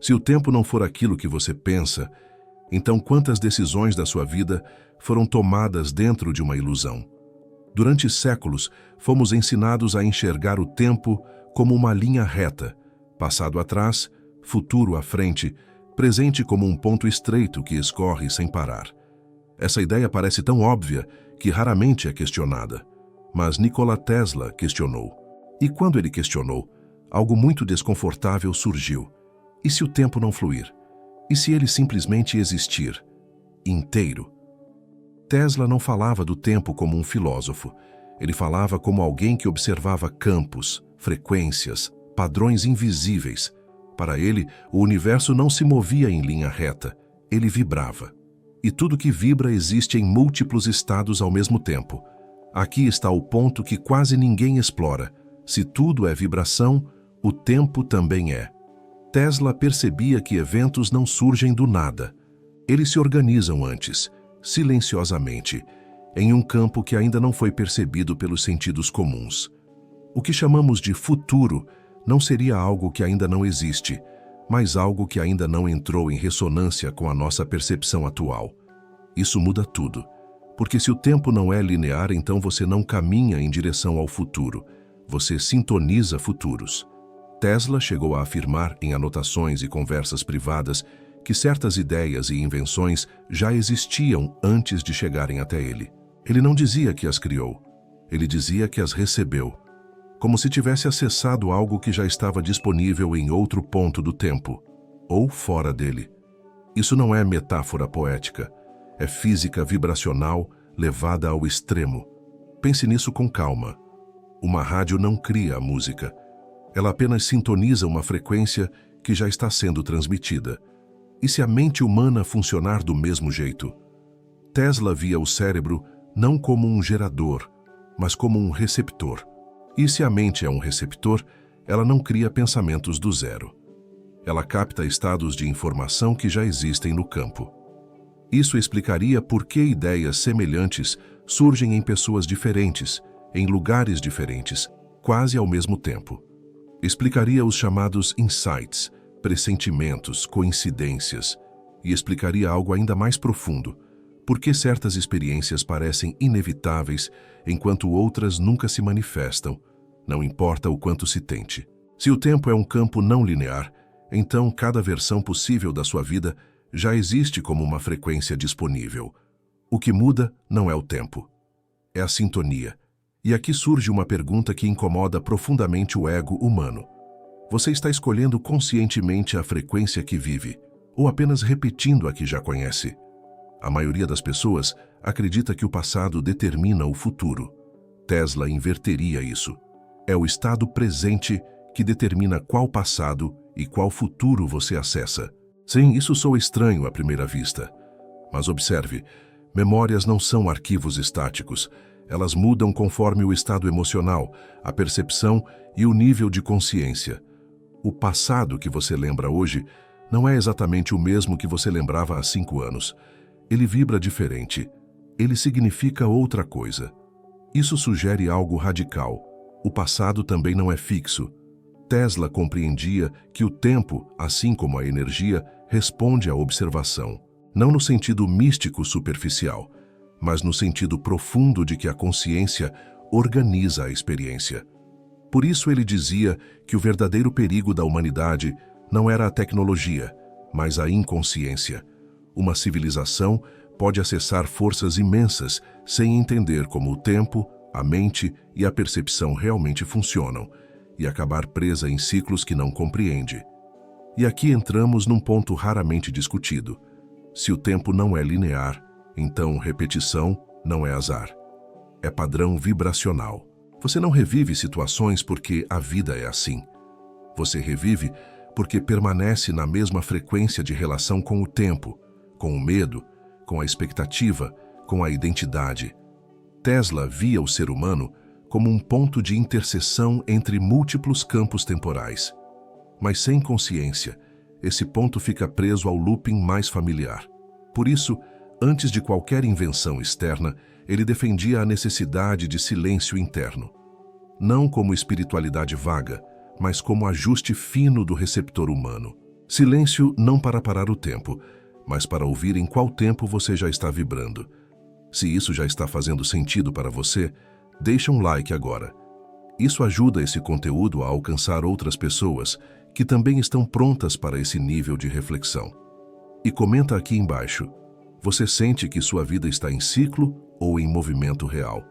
Se o tempo não for aquilo que você pensa, então quantas decisões da sua vida foram tomadas dentro de uma ilusão? Durante séculos, fomos ensinados a enxergar o tempo como uma linha reta, passado atrás, futuro à frente, presente como um ponto estreito que escorre sem parar. Essa ideia parece tão óbvia que raramente é questionada. Mas Nikola Tesla questionou. E quando ele questionou, algo muito desconfortável surgiu. E se o tempo não fluir? E se ele simplesmente existir, inteiro? Tesla não falava do tempo como um filósofo. Ele falava como alguém que observava campos, frequências, padrões invisíveis. Para ele, o universo não se movia em linha reta, ele vibrava. E tudo que vibra existe em múltiplos estados ao mesmo tempo. Aqui está o ponto que quase ninguém explora. Se tudo é vibração, o tempo também é. Tesla percebia que eventos não surgem do nada. Eles se organizam antes, silenciosamente, em um campo que ainda não foi percebido pelos sentidos comuns. O que chamamos de futuro não seria algo que ainda não existe, mas algo que ainda não entrou em ressonância com a nossa percepção atual. Isso muda tudo, porque se o tempo não é linear, então você não caminha em direção ao futuro, você sintoniza futuros. Tesla chegou a afirmar em anotações e conversas privadas que certas ideias e invenções já existiam antes de chegarem até ele. Ele não dizia que as criou, ele dizia que as recebeu, como se tivesse acessado algo que já estava disponível em outro ponto do tempo, ou fora dele. Isso não é metáfora poética, é física vibracional levada ao extremo. Pense nisso com calma. Uma rádio não cria a música, ela apenas sintoniza uma frequência que já está sendo transmitida. E se a mente humana funcionar do mesmo jeito? Tesla via o cérebro não como um gerador, mas como um receptor. E se a mente é um receptor, ela não cria pensamentos do zero. Ela capta estados de informação que já existem no campo. Isso explicaria por que ideias semelhantes surgem em pessoas diferentes, em lugares diferentes, quase ao mesmo tempo. Explicaria os chamados insights, pressentimentos, coincidências, e explicaria algo ainda mais profundo. Por que certas experiências parecem inevitáveis, enquanto outras nunca se manifestam, não importa o quanto se tente. Se o tempo é um campo não linear, então cada versão possível da sua vida já existe como uma frequência disponível. O que muda não é o tempo, é a sintonia. E aqui surge uma pergunta que incomoda profundamente o ego humano. Você está escolhendo conscientemente a frequência que vive, ou apenas repetindo a que já conhece? A maioria das pessoas acredita que o passado determina o futuro. Tesla inverteria isso. É o estado presente que determina qual passado e qual futuro você acessa. Sim, isso soa estranho à primeira vista. Mas observe, memórias não são arquivos estáticos. Elas mudam conforme o estado emocional, a percepção e o nível de consciência. O passado que você lembra hoje não é exatamente o mesmo que você lembrava há 5 anos. Ele vibra diferente. Ele significa outra coisa. Isso sugere algo radical. O passado também não é fixo. Tesla compreendia que o tempo, assim como a energia, responde à observação. Não no sentido místico superficial, mas no sentido profundo de que a consciência organiza a experiência. Por isso ele dizia que o verdadeiro perigo da humanidade não era a tecnologia, mas a inconsciência. Uma civilização pode acessar forças imensas sem entender como o tempo, a mente e a percepção realmente funcionam, e acabar presa em ciclos que não compreende. E aqui entramos num ponto raramente discutido. Se o tempo não é linear, então repetição não é azar. É padrão vibracional. Você não revive situações porque a vida é assim. Você revive porque permanece na mesma frequência de relação com o tempo, com o medo, com a expectativa, com a identidade. Tesla via o ser humano como um ponto de interseção entre múltiplos campos temporais. Mas sem consciência, esse ponto fica preso ao looping mais familiar. Por isso, antes de qualquer invenção externa, ele defendia a necessidade de silêncio interno. Não como espiritualidade vaga, mas como ajuste fino do receptor humano. Silêncio não para parar o tempo, mas para ouvir em qual tempo você já está vibrando. Se isso já está fazendo sentido para você, deixa um like agora. Isso ajuda esse conteúdo a alcançar outras pessoas que também estão prontas para esse nível de reflexão. E comenta aqui embaixo, você sente que sua vida está em ciclo ou em movimento real?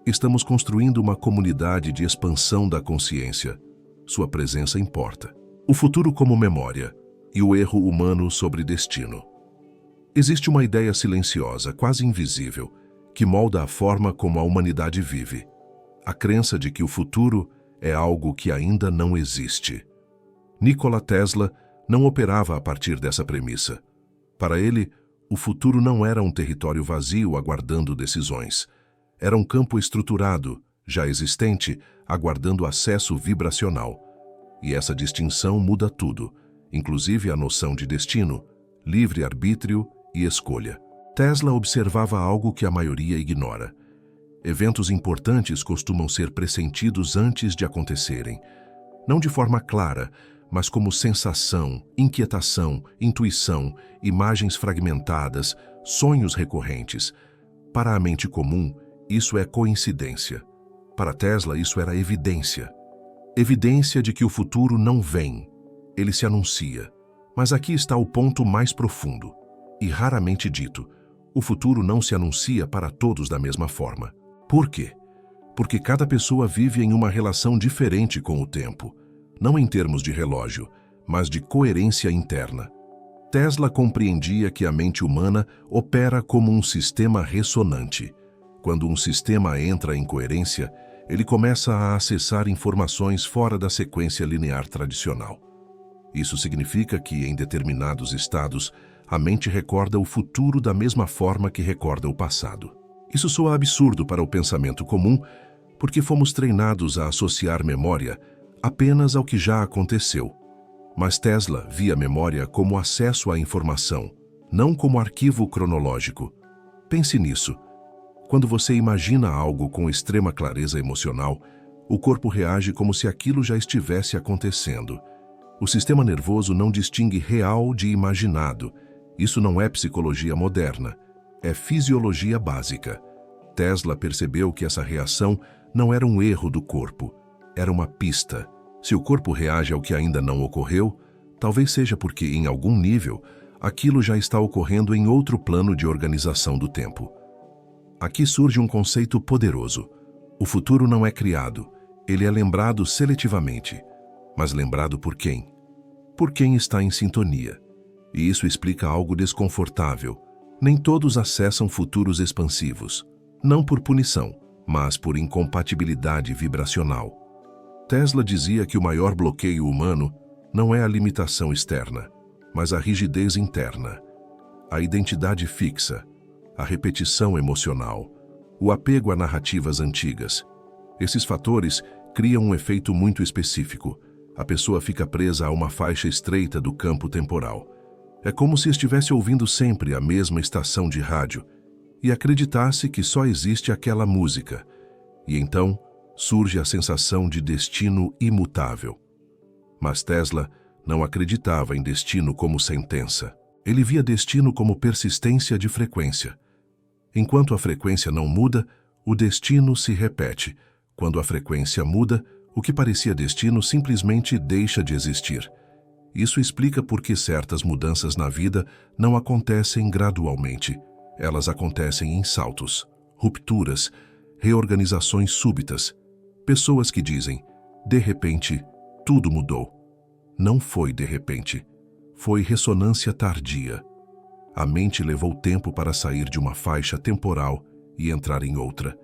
Estamos construindo uma comunidade de expansão da consciência. Sua presença importa. O futuro como memória e o erro humano sobre destino. Existe uma ideia silenciosa, quase invisível, que molda a forma como a humanidade vive. A crença de que o futuro é algo que ainda não existe. Nikola Tesla não operava a partir dessa premissa. Para ele, o futuro não era um território vazio aguardando decisões. Era um campo estruturado, já existente, aguardando acesso vibracional. E essa distinção muda tudo, inclusive a noção de destino, livre-arbítrio e escolha. Tesla observava algo que a maioria ignora. Eventos importantes costumam ser pressentidos antes de acontecerem. Não de forma clara, mas como sensação, inquietação, intuição, imagens fragmentadas, sonhos recorrentes. Para a mente comum, isso é coincidência. Para Tesla, isso era evidência. Evidência de que o futuro não vem, ele se anuncia. Mas aqui está o ponto mais profundo, e raramente dito. O futuro não se anuncia para todos da mesma forma. Por quê? Porque cada pessoa vive em uma relação diferente com o tempo, não em termos de relógio, mas de coerência interna. Tesla compreendia que a mente humana opera como um sistema ressonante. Quando um sistema entra em coerência, ele começa a acessar informações fora da sequência linear tradicional. Isso significa que, em determinados estados, a mente recorda o futuro da mesma forma que recorda o passado. Isso soa absurdo para o pensamento comum, porque fomos treinados a associar memória apenas ao que já aconteceu. Mas Tesla via a memória como acesso à informação, não como arquivo cronológico. Pense nisso. Quando você imagina algo com extrema clareza emocional, o corpo reage como se aquilo já estivesse acontecendo. O sistema nervoso não distingue real de imaginado. Isso não é psicologia moderna, é fisiologia básica. Tesla percebeu que essa reação não era um erro do corpo, era uma pista. Se o corpo reage ao que ainda não ocorreu, talvez seja porque, em algum nível, aquilo já está ocorrendo em outro plano de organização do tempo. Aqui surge um conceito poderoso. O futuro não é criado, ele é lembrado seletivamente. Mas lembrado por quem? Por quem está em sintonia. E isso explica algo desconfortável. Nem todos acessam futuros expansivos. Não por punição, mas por incompatibilidade vibracional. Tesla dizia que o maior bloqueio humano não é a limitação externa, mas a rigidez interna. A identidade fixa, a repetição emocional, o apego a narrativas antigas. Esses fatores criam um efeito muito específico. A pessoa fica presa a uma faixa estreita do campo temporal. É como se estivesse ouvindo sempre a mesma estação de rádio e acreditasse que só existe aquela música. E então surge a sensação de destino imutável. Mas Tesla não acreditava em destino como sentença. Ele via destino como persistência de frequência. Enquanto a frequência não muda, o destino se repete. Quando a frequência muda, o que parecia destino simplesmente deixa de existir. Isso explica por que certas mudanças na vida não acontecem gradualmente. Elas acontecem em saltos, rupturas, reorganizações súbitas. Pessoas que dizem, de repente, tudo mudou. Não foi de repente. Foi ressonância tardia. A mente levou tempo para sair de uma faixa temporal e entrar em outra.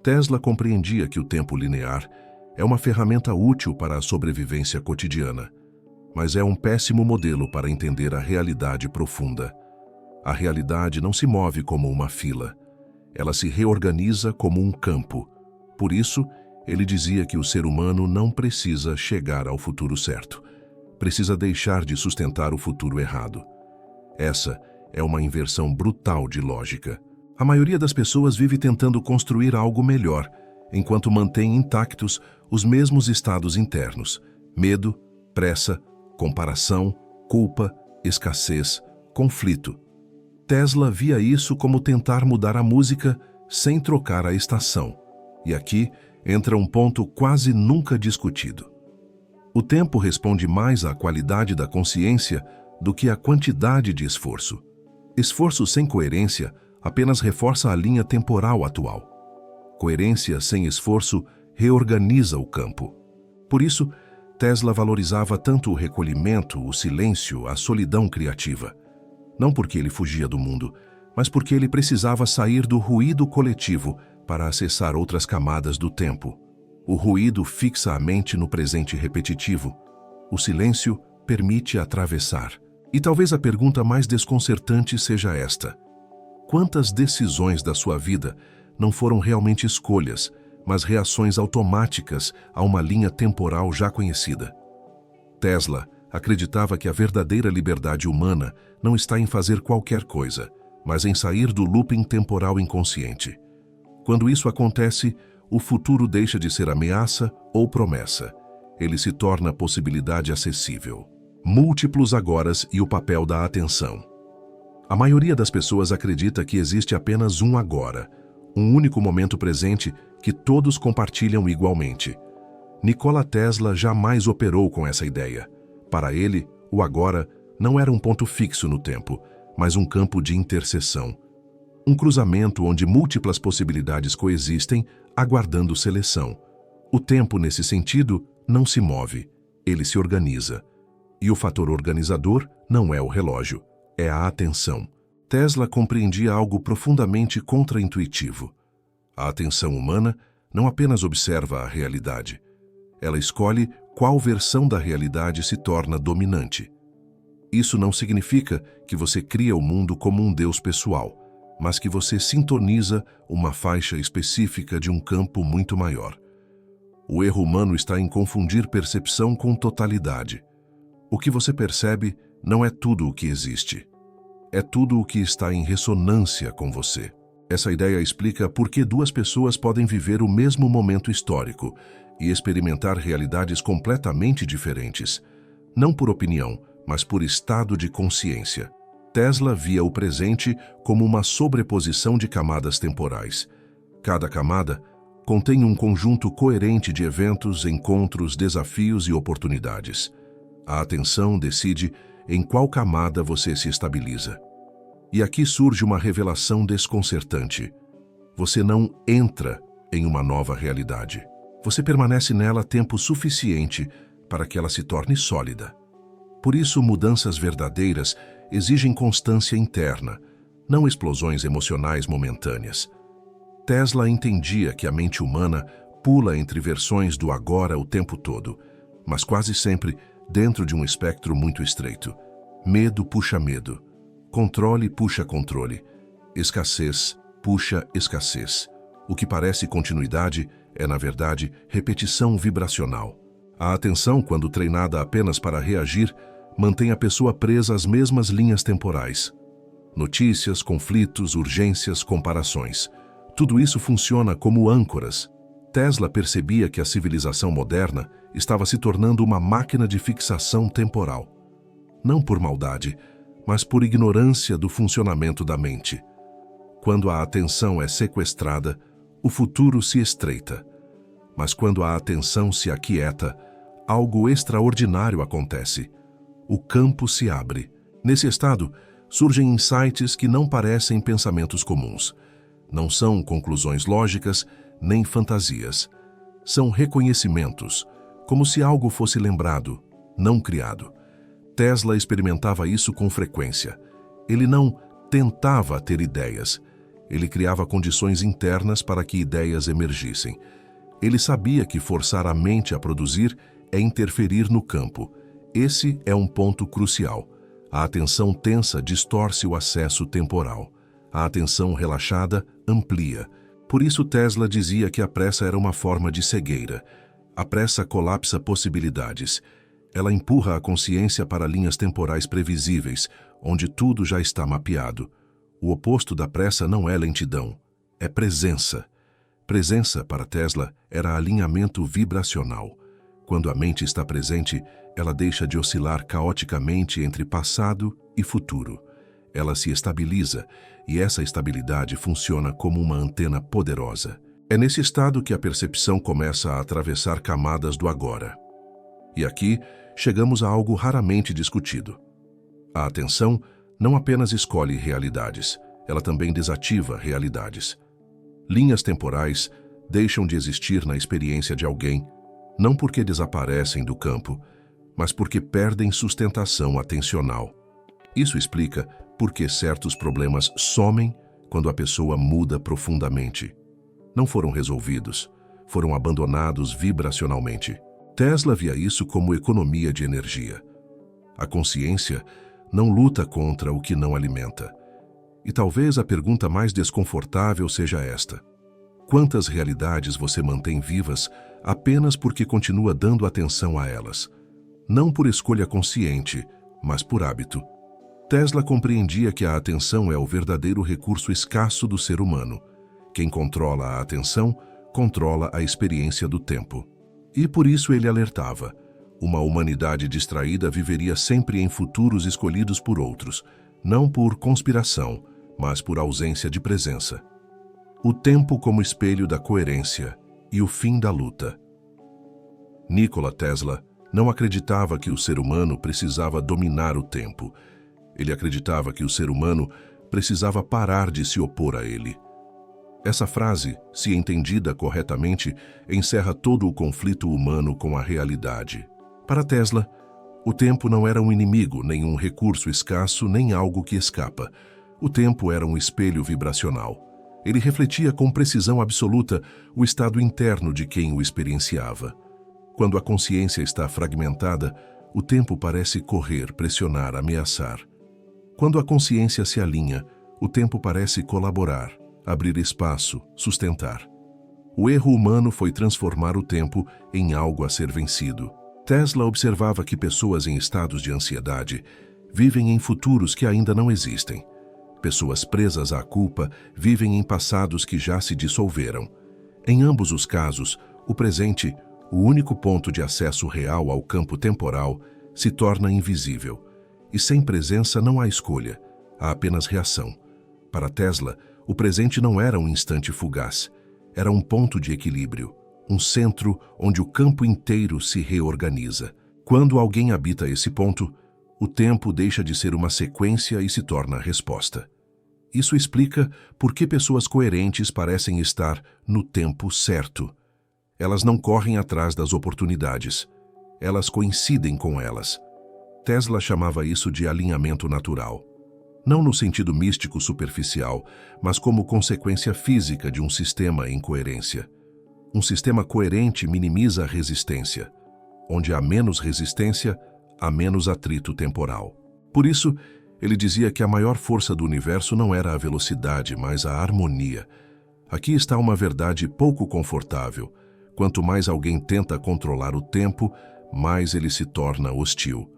Tesla compreendia que o tempo linear é uma ferramenta útil para a sobrevivência cotidiana, mas é um péssimo modelo para entender a realidade profunda. A realidade não se move como uma fila. Ela se reorganiza como um campo. Por isso, ele dizia que o ser humano não precisa chegar ao futuro certo. Precisa deixar de sustentar o futuro errado. Essa é uma inversão brutal de lógica. A maioria das pessoas vive tentando construir algo melhor, enquanto mantém intactos os mesmos estados internos: medo, pressa, comparação, culpa, escassez, conflito. Tesla via isso como tentar mudar a música sem trocar a estação. E aqui entra um ponto quase nunca discutido. O tempo responde mais à qualidade da consciência do que à quantidade de esforço. Esforço sem coerência apenas reforça a linha temporal atual. Coerência sem esforço reorganiza o campo. Por isso, Tesla valorizava tanto o recolhimento, o silêncio, a solidão criativa. Não porque ele fugia do mundo, mas porque ele precisava sair do ruído coletivo para acessar outras camadas do tempo. O ruído fixa a mente no presente repetitivo. O silêncio permite atravessar. E talvez a pergunta mais desconcertante seja esta: quantas decisões da sua vida não foram realmente escolhas, mas reações automáticas a uma linha temporal já conhecida? Tesla acreditava que a verdadeira liberdade humana não está em fazer qualquer coisa, mas em sair do looping temporal inconsciente. Quando isso acontece, o futuro deixa de ser ameaça ou promessa. Ele se torna possibilidade acessível. Múltiplos agoras e o papel da atenção. A maioria das pessoas acredita que existe apenas um agora, um único momento presente que todos compartilham igualmente. Nikola Tesla jamais operou com essa ideia. Para ele, o agora não era um ponto fixo no tempo, mas um campo de interseção. Um cruzamento onde múltiplas possibilidades coexistem, aguardando seleção. O tempo, nesse sentido, não se move, ele se organiza. E o fator organizador não é o relógio, é a atenção. Tesla compreendia algo profundamente contraintuitivo. A atenção humana não apenas observa a realidade, ela escolhe qual versão da realidade se torna dominante. Isso não significa que você cria o mundo como um Deus pessoal, mas que você sintoniza uma faixa específica de um campo muito maior. O erro humano está em confundir percepção com totalidade. O que você percebe não é tudo o que existe. É tudo o que está em ressonância com você. Essa ideia explica por que duas pessoas podem viver o mesmo momento histórico e experimentar realidades completamente diferentes, não por opinião, mas por estado de consciência. Tesla via o presente como uma sobreposição de camadas temporais. Cada camada contém um conjunto coerente de eventos, encontros, desafios e oportunidades. A atenção decide em qual camada você se estabiliza. E aqui surge uma revelação desconcertante. Você não entra em uma nova realidade. Você permanece nela tempo suficiente para que ela se torne sólida. Por isso, mudanças verdadeiras exigem constância interna, não explosões emocionais momentâneas. Tesla entendia que a mente humana pula entre versões do agora o tempo todo, mas quase sempre dentro de um espectro muito estreito. Medo puxa medo. Controle puxa controle. Escassez puxa escassez. O que parece continuidade é, na verdade, repetição vibracional. A atenção, quando treinada apenas para reagir, mantém a pessoa presa às mesmas linhas temporais. Notícias, conflitos, urgências, comparações. Tudo isso funciona como âncoras. Tesla percebia que a civilização moderna estava se tornando uma máquina de fixação temporal. Não por maldade, mas por ignorância do funcionamento da mente. Quando a atenção é sequestrada, o futuro se estreita. Mas quando a atenção se aquieta, algo extraordinário acontece. O campo se abre. Nesse estado, surgem insights que não parecem pensamentos comuns. Não são conclusões lógicas, nem fantasias. São reconhecimentos, como se algo fosse lembrado, não criado. Tesla experimentava isso com frequência. Ele não tentava ter ideias. Ele criava condições internas para que ideias emergissem. Ele sabia que forçar a mente a produzir é interferir no campo. Esse é um ponto crucial. A atenção tensa distorce o acesso temporal. A atenção relaxada amplia. Por isso Tesla dizia que a pressa era uma forma de cegueira. A pressa colapsa possibilidades. Ela empurra a consciência para linhas temporais previsíveis, onde tudo já está mapeado. O oposto da pressa não é lentidão, é presença. Presença, para Tesla, era alinhamento vibracional. Quando a mente está presente, ela deixa de oscilar caoticamente entre passado e futuro. Ela se estabiliza, e essa estabilidade funciona como uma antena poderosa. É nesse estado que a percepção começa a atravessar camadas do agora. E aqui chegamos a algo raramente discutido. A atenção não apenas escolhe realidades, ela também desativa realidades. Linhas temporais deixam de existir na experiência de alguém, não porque desaparecem do campo, mas porque perdem sustentação atencional. Isso explica por que certos problemas somem quando a pessoa muda profundamente. Não foram resolvidos, foram abandonados vibracionalmente. Tesla via isso como economia de energia. A consciência não luta contra o que não alimenta. E talvez a pergunta mais desconfortável seja esta: quantas realidades você mantém vivas apenas porque continua dando atenção a elas? Não por escolha consciente, mas por hábito. Tesla compreendia que a atenção é o verdadeiro recurso escasso do ser humano. Quem controla a atenção, controla a experiência do tempo. E por isso ele alertava: uma humanidade distraída viveria sempre em futuros escolhidos por outros, não por conspiração, mas por ausência de presença. O tempo como espelho da coerência e o fim da luta. Nikola Tesla não acreditava que o ser humano precisava dominar o tempo. Ele acreditava que o ser humano precisava parar de se opor a ele. Essa frase, se entendida corretamente, encerra todo o conflito humano com a realidade. Para Tesla, o tempo não era um inimigo, nem um recurso escasso, nem algo que escapa. O tempo era um espelho vibracional. Ele refletia com precisão absoluta o estado interno de quem o experienciava. Quando a consciência está fragmentada, o tempo parece correr, pressionar, ameaçar. Quando a consciência se alinha, o tempo parece colaborar, abrir espaço, sustentar. O erro humano foi transformar o tempo em algo a ser vencido. Tesla observava que pessoas em estados de ansiedade vivem em futuros que ainda não existem. Pessoas presas à culpa vivem em passados que já se dissolveram. Em ambos os casos, o presente, o único ponto de acesso real ao campo temporal, se torna invisível. E sem presença não há escolha, há apenas reação. Para Tesla, o presente não era um instante fugaz, era um ponto de equilíbrio, um centro onde o campo inteiro se reorganiza. Quando alguém habita esse ponto, o tempo deixa de ser uma sequência e se torna resposta. Isso explica por que pessoas coerentes parecem estar no tempo certo. Elas não correm atrás das oportunidades, elas coincidem com elas. Tesla chamava isso de alinhamento natural. Não no sentido místico superficial, mas como consequência física de um sistema em coerência. Um sistema coerente minimiza a resistência. Onde há menos resistência, há menos atrito temporal. Por isso, ele dizia que a maior força do universo não era a velocidade, mas a harmonia. Aqui está uma verdade pouco confortável. Quanto mais alguém tenta controlar o tempo, mais ele se torna hostil.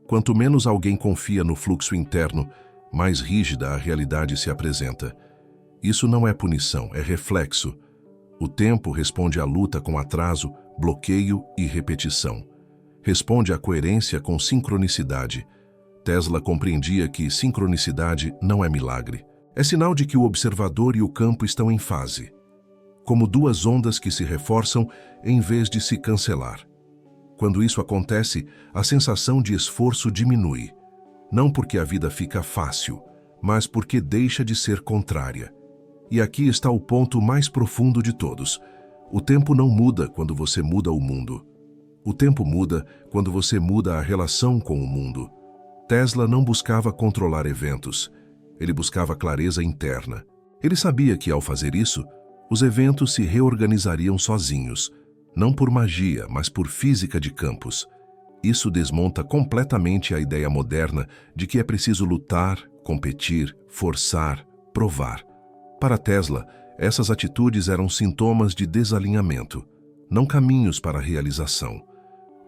Quanto menos alguém confia no fluxo interno, mais rígida a realidade se apresenta. Isso não é punição, é reflexo. O tempo responde à luta com atraso, bloqueio e repetição. Responde à coerência com sincronicidade. Tesla compreendia que sincronicidade não é milagre. É sinal de que o observador e o campo estão em fase, como duas ondas que se reforçam em vez de se cancelar. Quando isso acontece, a sensação de esforço diminui, não porque a vida fica fácil, mas porque deixa de ser contrária. E aqui está o ponto mais profundo de todos. O tempo não muda quando você muda o mundo. O tempo muda quando você muda a relação com o mundo. Tesla não buscava controlar eventos. Ele buscava clareza interna. Ele sabia que, ao fazer isso, os eventos se reorganizariam sozinhos, não por magia, mas por física de campos. Isso desmonta completamente a ideia moderna de que é preciso lutar, competir, forçar, provar. Para Tesla, essas atitudes eram sintomas de desalinhamento, não caminhos para a realização.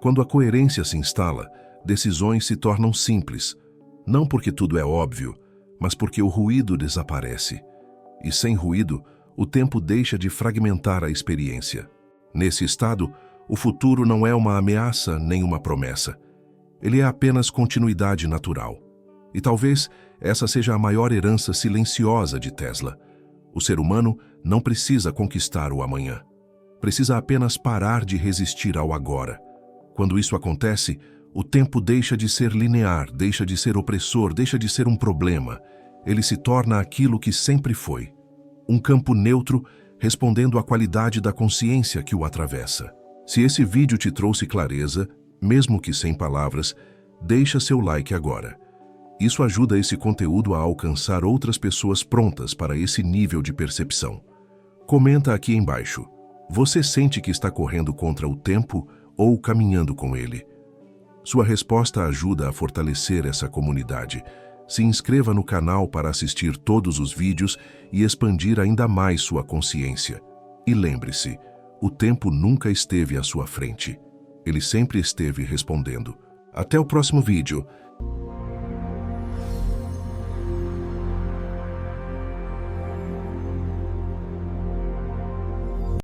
Quando a coerência se instala, decisões se tornam simples, não porque tudo é óbvio, mas porque o ruído desaparece. E sem ruído, o tempo deixa de fragmentar a experiência. Nesse estado, O futuro não é uma ameaça nem uma promessa. Ele é apenas continuidade natural. E talvez essa seja a maior herança silenciosa de Tesla. O ser humano não precisa conquistar o amanhã. Precisa apenas parar de resistir ao agora. Quando isso acontece, o tempo deixa de ser linear, deixa de ser opressor, deixa de ser um problema. Ele se torna aquilo que sempre foi. Um campo neutro, respondendo à qualidade da consciência que o atravessa. Se esse vídeo te trouxe clareza, mesmo que sem palavras, deixa seu like agora. Isso ajuda esse conteúdo a alcançar outras pessoas prontas para esse nível de percepção. Comenta aqui embaixo. Você sente que está correndo contra o tempo ou caminhando com ele? Sua resposta ajuda a fortalecer essa comunidade. Se inscreva no canal para assistir todos os vídeos e expandir ainda mais sua consciência. E lembre-se, o tempo nunca esteve à sua frente. Ele sempre esteve respondendo. Até o próximo vídeo.